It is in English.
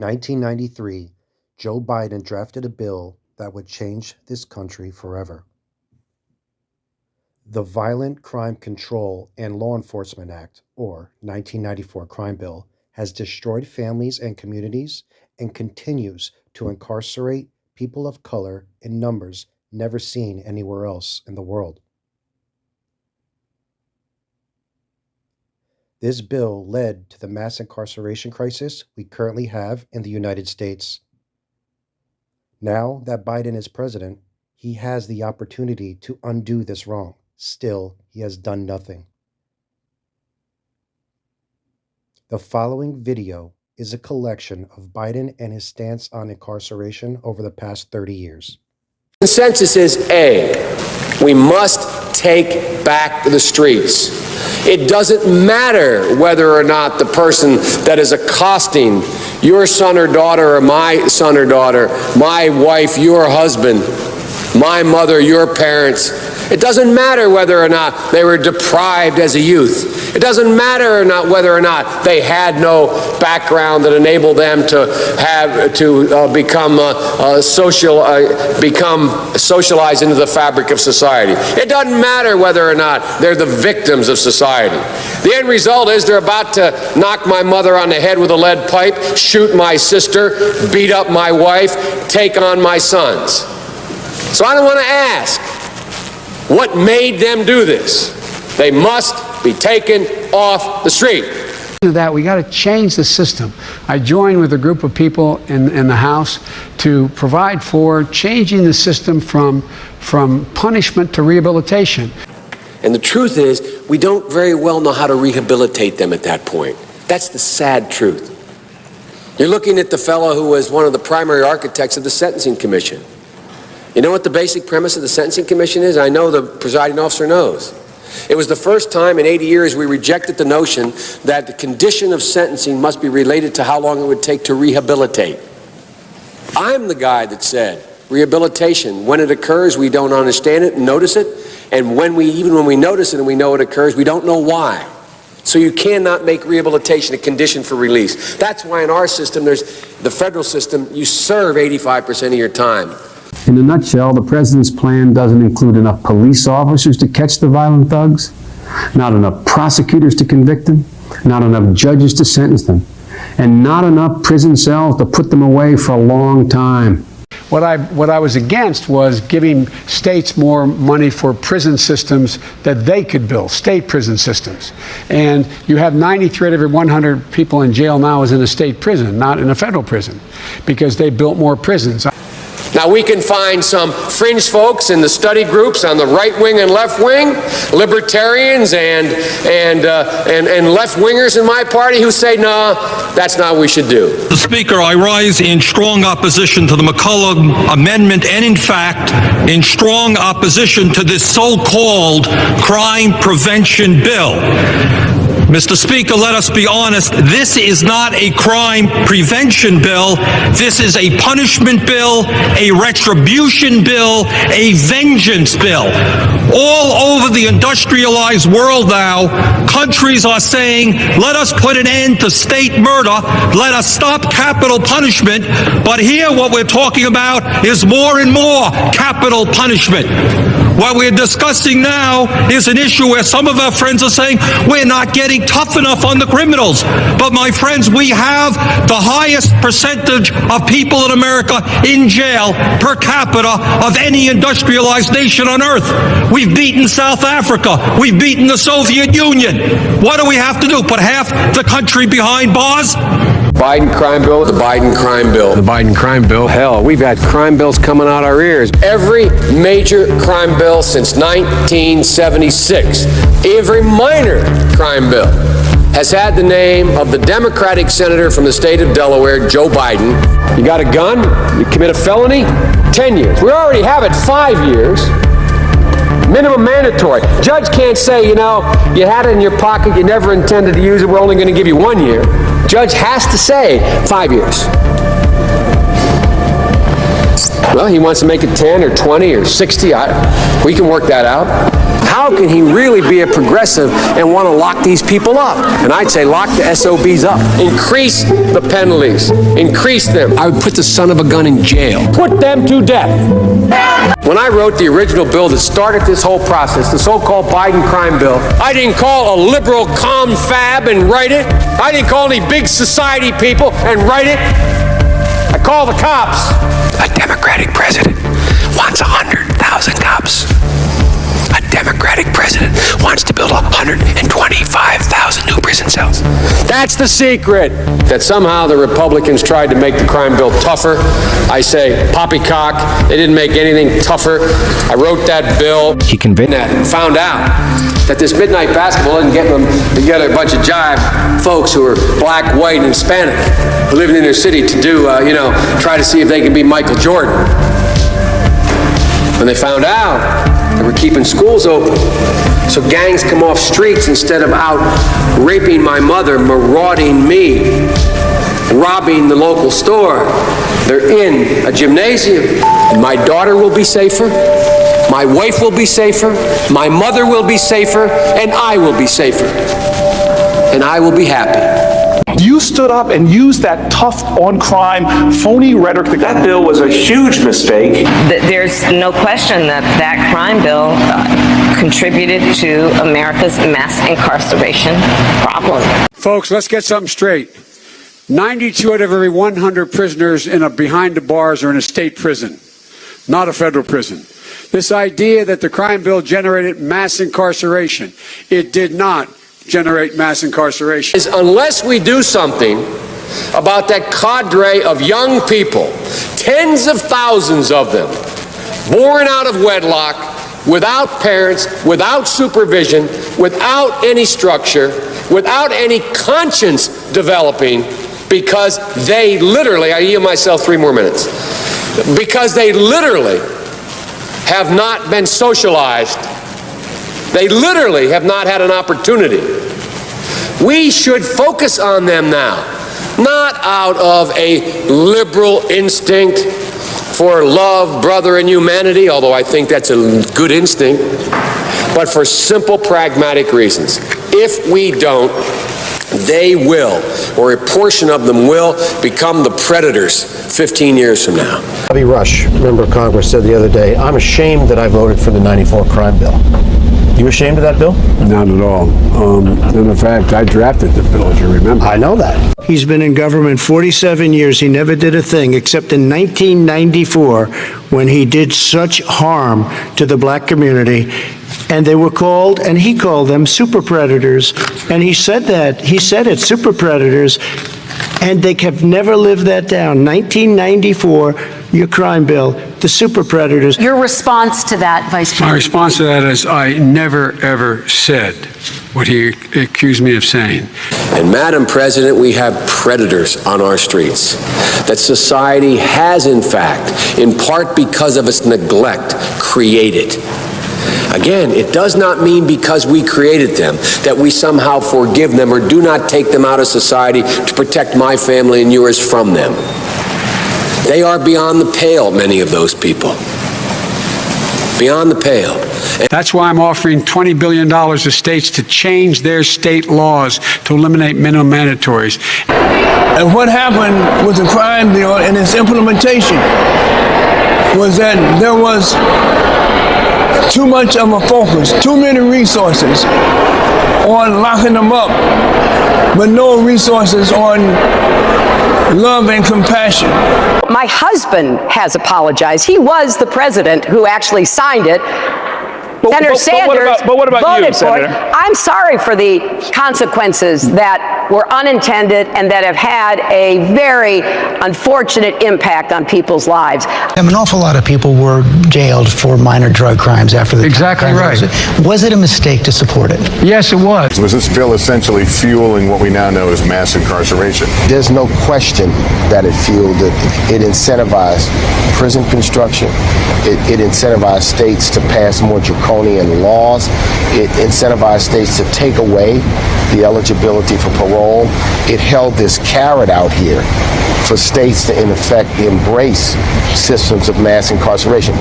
1993, Joe Biden drafted a bill that would change this country forever. The Violent Crime Control and Law Enforcement Act, or 1994 Crime Bill, has destroyed families and communities and continues to incarcerate people of color in numbers never seen anywhere else in the world. This bill led to the mass incarceration crisis we currently have in the United States. Now that Biden is president, he has the opportunity to undo this wrong. Still, he has done nothing. The following video is a collection of Biden and his stance on incarceration over the past 30 years. The consensus is A, we must take back the streets. It doesn't matter whether or not the person that is accosting your son or daughter or my son or daughter, my wife, your husband, my mother, your parents. It doesn't matter whether or not they were deprived as a youth. It doesn't matter or not whether or not they had no background that enabled them to become socialized into the fabric of society. It doesn't matter whether or not they're the victims of society. The end result is they're about to knock my mother on the head with a lead pipe, shoot my sister, beat up my wife, take on my sons. So I don't want to ask, what made them do this? They must be taken off the street. That we got to change the system. I joined with a group of people in the House to provide for changing the system from punishment to rehabilitation. And the truth is, we don't very well know how to rehabilitate them at that point. That's the sad truth. You're looking at the fellow who was one of the primary architects of the Sentencing Commission. You know what the basic premise of the Sentencing Commission is? I know the presiding officer knows. It was the first time in 80 years we rejected the notion that the condition of sentencing must be related to how long it would take to rehabilitate. I'm the guy that said rehabilitation, when it occurs, we don't understand it and notice it. And even when we notice it and we know it occurs, we don't know why. So you cannot make rehabilitation a condition for release. That's why in our system, the federal system, you serve 85% of your time. In a nutshell, the president's plan doesn't include enough police officers to catch the violent thugs, not enough prosecutors to convict them, not enough judges to sentence them, and not enough prison cells to put them away for a long time. What I was against was giving states more money for prison systems that they could build, state prison systems. And you have 93 out of every 100 people in jail now is in a state prison, not in a federal prison, because they built more prisons. Now, we can find some fringe folks in the study groups on the right wing and left wing, libertarians and left-wingers in my party who say, no, that's not what we should do. Mr. Speaker, I rise in strong opposition to the McCulloch Amendment and, in fact, in strong opposition to this so-called crime prevention bill. Mr. Speaker, let us be honest, this is not a crime prevention bill. This is a punishment bill, a retribution bill, a vengeance bill. All over the industrialized world now, countries are saying, let us put an end to state murder, let us stop capital punishment, but here what we're talking about is more and more capital punishment. What we're discussing now is an issue where some of our friends are saying we're not getting tough enough on the criminals. But my friends, we have the highest percentage of people in America in jail per capita of any industrialized nation on earth. We've beaten South Africa. We've beaten the Soviet Union. What do we have to do? Put half the country behind bars? Biden crime bill, the Biden crime bill. The Biden crime bill. Hell, we've had crime bills coming out our ears. Every major crime bill since 1976, every minor crime bill has had the name of the Democratic senator from the state of Delaware, Joe Biden. You got a gun, you commit a felony, 10 years. We already have it 5 years. Minimum mandatory. Judge can't say, you know, you had it in your pocket, you never intended to use it, we're only going to give you 1 year. Judge has to say 5 years. Well, he wants to make it 10 or 20 or 60. We can work that out. how can he really be a progressive and want to lock these people up? And I'd say lock the SOBs up. Increase the penalties. Increase them. I would put the son of a gun in jail. Put them to death. When I wrote the original bill that started this whole process, the so-called Biden crime bill, I didn't call a liberal confab and write it. I didn't call any big society people and write it. I called the cops. A Democratic president wants 100,000 cops. A Democratic president wants to build 125,000 new prison cells. That's the secret. That somehow the Republicans tried to make the crime bill tougher. I say poppycock. They didn't make anything tougher. I wrote that bill. He convinced and found out that this midnight basketball isn't getting them together a bunch of jive folks who are black, white, and Hispanic who live in their city to do, try to see if they can be Michael Jordan. When they found out that we're keeping schools open, so gangs come off streets instead of out raping my mother, marauding me, robbing the local store, they're in a gymnasium. And my daughter will be safer, my wife will be safer, my mother will be safer, and I will be safer. And I will be happy. You stood up and used that tough on crime, phony rhetoric. That bill was a huge mistake. There's no question that that crime bill contributed to America's mass incarceration problem. Folks, let's get something straight. 92 out of every 100 prisoners behind the bars are in a state prison, not a federal prison. This idea that the crime bill generated mass incarceration, it did not generate mass incarceration. Unless we do something about that cadre of young people, tens of thousands of them, born out of wedlock, without parents, without supervision, without any structure, without any conscience developing, because they literally, I yield myself 3 more minutes, because they literally have not been socialized. They literally have not had an opportunity. We should focus on them now, not out of a liberal instinct for love, brother, and humanity, although I think that's a good instinct, but for simple, pragmatic reasons. If we don't, they will, or a portion of them will, become the predators 15 years from now. Bobby Rush, member of Congress, said the other day, "I'm ashamed that I voted for the '94 crime bill." You ashamed of that bill? Not at all. In fact, I drafted the bill, as you remember. I know that. He's been in government 47 years. He never did a thing except in 1994 when he did such harm to the black community. And they were called, and he called them super predators. And he said that. He said it, super predators. And they have never lived that down. 1994, your crime bill, the super predators. Your response to that, Vice President? My response to that is I never, ever said what he accused me of saying. And Madam President, we have predators on our streets that society has, in fact, in part because of its neglect, created. Again, it does not mean because we created them that we somehow forgive them or do not take them out of society to protect my family and yours from them. They are beyond the pale, many of those people. Beyond the pale. That's why I'm offering $20 billion to states to change their state laws to eliminate minimum mandatories. And what happened with the crime bill and its implementation was that there was too much of a focus, too many resources on locking them up, but no resources on love and compassion. My husband has apologized. He was the president who actually signed it. Senator Sanders voted you, Senator? For it. I'm sorry for the consequences that were unintended and that have had a very unfortunate impact on people's lives. An awful lot of people were jailed for minor drug crimes after the Exactly right. Was it a mistake to support it? Yes, it was. Was this bill essentially fueling what we now know as mass incarceration? There's no question that it fueled it. It incentivized prison construction. It incentivized states to pass more draconian laws. It incentivized states to take away the eligibility for parole. It held this carrot out here for states to, in effect, embrace systems of mass incarceration.